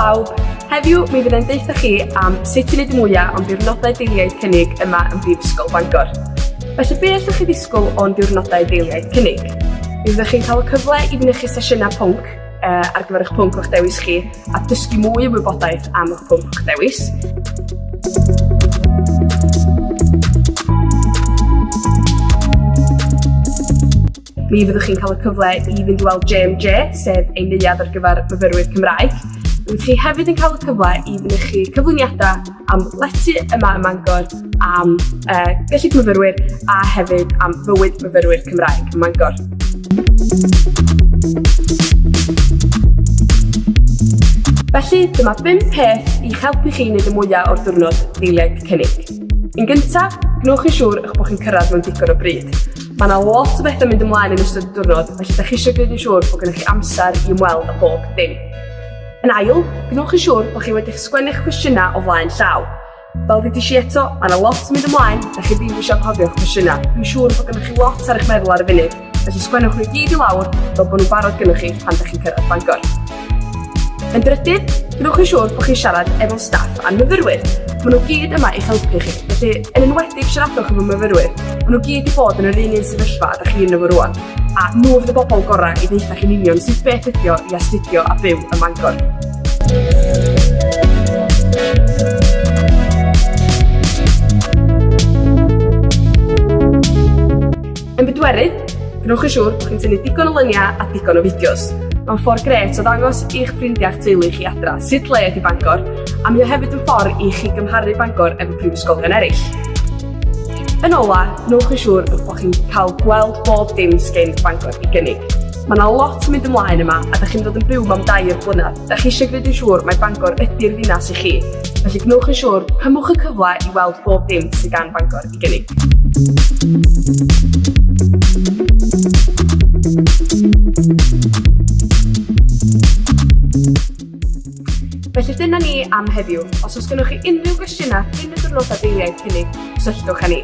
bawb, heddiw mi fyddai'n deitha chi am sut i wneud y mwyaf o'n diwrnodau deiliaid cynnig yma yn Brifysgol Bangor. Felly be allwch chi ddisgwyl o'n diwrnodau deiliaid cynnig? Mi fyddwch chi'n cael y cyfle i fynychu sesiynau pwnc ar gyfer eich pwnc o'ch dewis chi a dysgu mwy o wybodaeth am eich pwnc o'ch dewis. Mi fyddwch chi'n cael y cyfle i fynd i weld JMJ, sef ein neuadd ar gyfer myfyrwyr Cymraeg. Fyddwch chi hefyd yn cael y cyfle i fynychu cyflwyniadau am lety yma ym Mangor, am gyllid myfyrwyr a hefyd am fywyd myfyrwyr Cymraeg ym Mangor. Felly, dyma 5 peth i'ch helpu chi wneud y mwyaf o'r diwrnod deiliaid cynnig. Yn gyntaf, gnewch yn siŵr eich bod chi'n cyrraedd mewn digon o bryd. Mae yna lot o bethau mynd ymlaen yn ystod y diwrnod, felly ydych chi eisiau gwneud yn siŵr bod gennych chi amser i ymweld â bob dim. Yn ail, gnewch yn siŵr bod chi wedi'ch sgwennu'ch cwestiynau o flaen llaw. Fel ddudais i eto, mae yna lot yn mynd ymlaen, ydych chi ddim eisiau cofio'ch cwestiynau. Dwi'n siŵr bod gennych chi lot ar eich meddwl ar y funud, felly sgwennwch nhw gyd i lawr fel bod nhw'n barod gennych chi pan ydych chi'n cyrraedd Bangor. Yn drydydd, gnewch yn siŵr bod chi'n siarad efo staff a'n myfyrwyr. Maen nhw gyd yma i'ch helpu chi, felly yn enwedig siaradwch efo myfyrwyr. Maen nhw gyd i fod yn yr un sefyllfa ydych chi yn efo rwan, a nhw fydd y bobl gorau i ddeitha chi'n union sydd beth ydio i astudio a byw ym Mangor. Yn bedwerydd, gnewch yn siŵr bod chi'n tynnu digon o luniau a digon o fideos. Mae'n ffordd gret o ddangos i'ch ffrindiau a'ch teulu chi adra sut le ydi Bangor, a mi o hefyd yn ffordd i chi gymharu Bangor efo prifysgolion eraill. Yn ola, gnewch yn siŵr bod chi'n cael gweld bob dim sgen Bangor i gynnig. Mae yna lot yn mynd ymlaen yma a ydych chi'n dod yn byw mewn 2 blynedd. Ydych chi eisiau gwneud yn siŵr mae Bangor ydi'r ddinas i chi. Felly gnewch yn siŵr cymwch y cyfle i weld bob dim sydd gan Bangor i gynnig. Felly dyna ni am heddiw. Os oes gennych chi unrhyw gwestiynau cyn y diwrnodau deiliaid cynnig, cysylltwch â ni.